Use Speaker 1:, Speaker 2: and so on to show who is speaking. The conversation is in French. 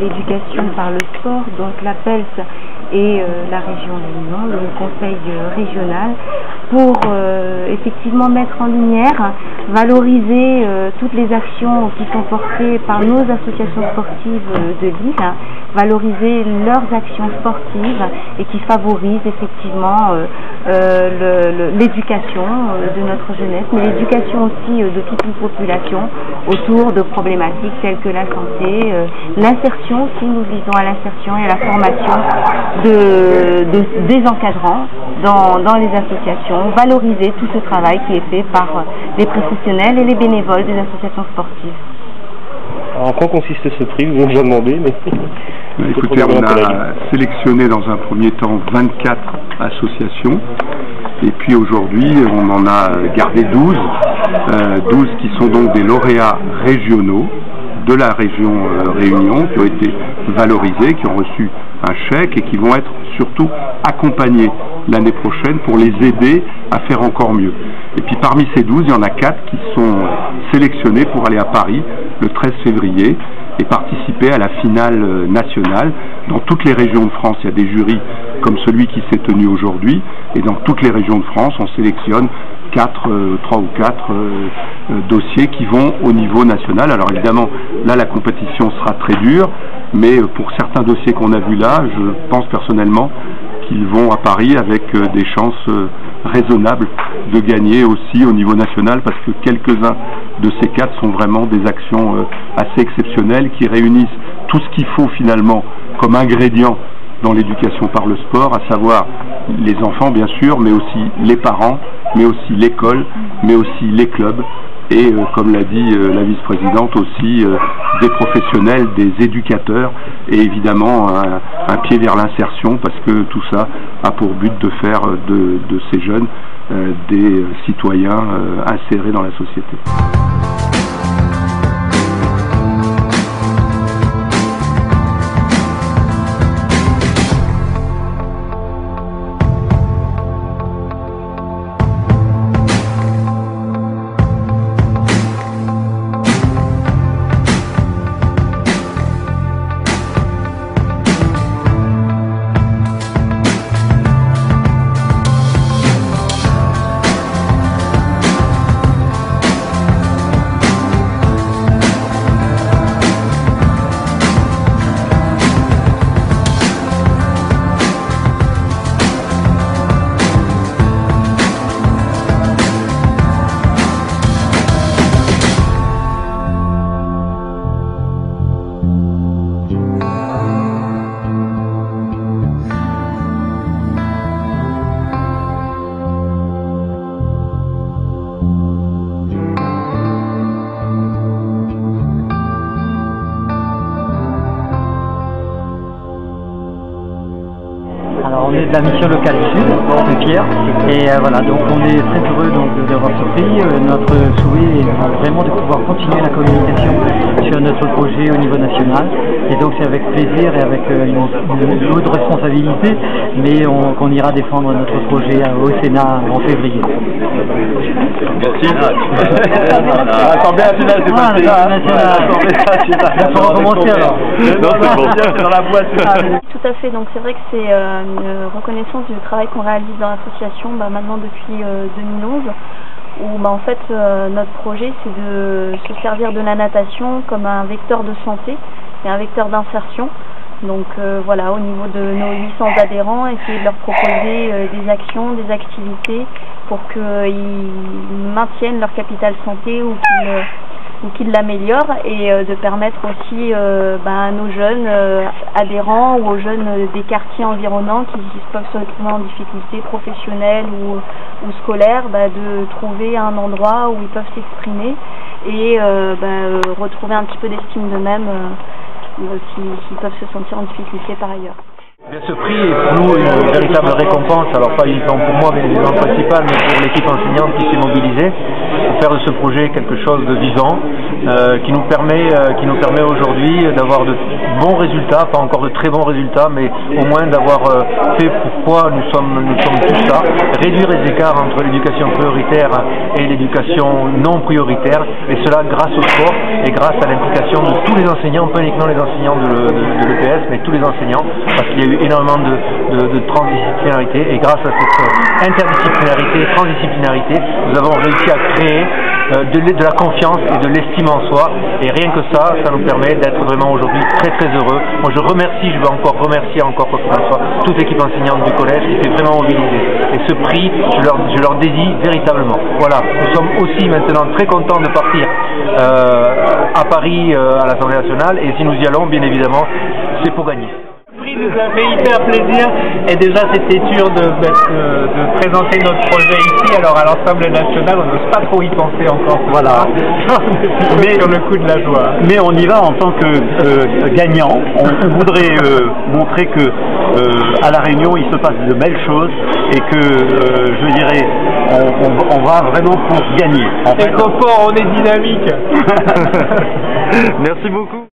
Speaker 1: l'éducation par le sport, donc la PELS et la région Réunion, le conseil régional, pour effectivement mettre en lumière, valoriser toutes les actions qui sont portées par nos associations sportives de Lille, valoriser leurs actions sportives et qui favorisent effectivement l'éducation de notre jeunesse, mais l'éducation aussi de toute une population autour de problématiques telles que la santé, l'insertion aussi, nous visons à l'insertion et à la formation des encadrants dans les associations, valoriser tout ce travail qui est fait par les professionnels et les bénévoles des associations sportives.
Speaker 2: Alors, en quoi consiste ce prix? Vous m'avez déjà demandé, mais...
Speaker 3: Écoutez, on a sélectionné dans un premier temps 24 associations, et puis aujourd'hui on en a gardé 12 qui sont donc des lauréats régionaux de la région Réunion, qui ont été valorisés, qui ont reçu un chèque et qui vont être surtout accompagnés l'année prochaine pour les aider à faire encore mieux. Et puis parmi ces 12, il y en a 4 qui sont sélectionnés pour aller à Paris le 13 février et participer à la finale nationale. Dans toutes les régions de France, il y a des jurys comme celui qui s'est tenu aujourd'hui, et dans toutes les régions de France, on sélectionne 3 ou 4 dossiers qui vont au niveau national. Alors évidemment, là la compétition sera très dure, mais pour certains dossiers qu'on a vus là, je pense personnellement qu'ils vont à Paris avec des chances raisonnables de gagner aussi au niveau national, parce que quelques-uns de ces 4 sont vraiment des actions assez exceptionnelles qui réunissent tout ce qu'il faut finalement comme ingrédient dans l'éducation par le sport, à savoir les enfants bien sûr, mais aussi les parents, mais aussi l'école, mais aussi les clubs, et comme l'a dit la vice-présidente aussi, des professionnels, des éducateurs, et évidemment un pied vers l'insertion, parce que tout ça a pour but de faire de ces jeunes des citoyens insérés dans la société.
Speaker 4: Alors on est de la mission locale sud, de Pierre, et voilà, donc on est très heureux d'avoir ce prix. Notre souhait est vraiment de pouvoir continuer la communication sur notre projet au niveau national, et donc c'est avec plaisir et avec une haute responsabilité, mais qu'on ira défendre notre projet au Sénat en février.
Speaker 3: Merci. L'Assemblée nationale, c'est passé.
Speaker 4: Il faut recommencer alors.
Speaker 3: Non, c'est dans la boîte.
Speaker 5: Tout à fait, donc c'est vrai que c'est une reconnaissance du travail qu'on réalise dans l'association maintenant depuis 2011, où en fait notre projet c'est de se servir de la natation comme un vecteur de santé et un vecteur d'insertion. Donc voilà, au niveau de nos 800 adhérents, essayer de leur proposer des actions, des activités pour qu'ils maintiennent leur capital santé ou qu'ils l'améliorent, et de permettre aussi à nos jeunes adhérents ou aux jeunes des quartiers environnants qui peuvent se retrouver en difficulté professionnelle ou scolaire, de trouver un endroit où ils peuvent s'exprimer et retrouver un petit peu d'estime d'eux-mêmes s'ils peuvent se sentir en difficulté par ailleurs.
Speaker 6: Ce prix est pour nous une véritable récompense, alors pas uniquement pour moi, mais l'élément principal, mais pour l'équipe enseignante qui s'est mobilisée pour faire de ce projet quelque chose de vivant, qui nous permet aujourd'hui d'avoir de bons résultats, pas encore de très bons résultats, mais au moins d'avoir fait pourquoi nous sommes tous là, réduire les écarts entre l'éducation prioritaire et l'éducation non prioritaire, et cela grâce au sport et grâce à l'implication de tous les enseignants, pas uniquement les enseignants de l'EPS, mais tous les enseignants, parce qu'il y a eu énormément de transdisciplinarité, et grâce à cette interdisciplinarité et transdisciplinarité, nous avons réussi à créer de la confiance et de l'estime en soi, et rien que ça nous permet d'être vraiment aujourd'hui très très heureux. Moi je veux encore remercier toute l'équipe enseignante du collège qui s'est vraiment mobilisée, et ce prix je leur dédie véritablement. Voilà, nous sommes aussi maintenant très contents de partir à Paris à l'Assemblée nationale, et si nous y allons, bien évidemment, c'est pour gagner.
Speaker 7: Nous a fait hyper plaisir, et déjà c'était dur de présenter notre projet ici, alors à l'Assemblée nationale on n'ose pas trop y penser encore.
Speaker 8: Voilà.
Speaker 7: Mais sur le coup de la joie.
Speaker 8: Mais on y va en tant que gagnant. On voudrait montrer que à La Réunion il se passe de belles choses, et que je dirais on va vraiment pour gagner.
Speaker 7: Et qu'au fort on est dynamique.
Speaker 8: Merci beaucoup.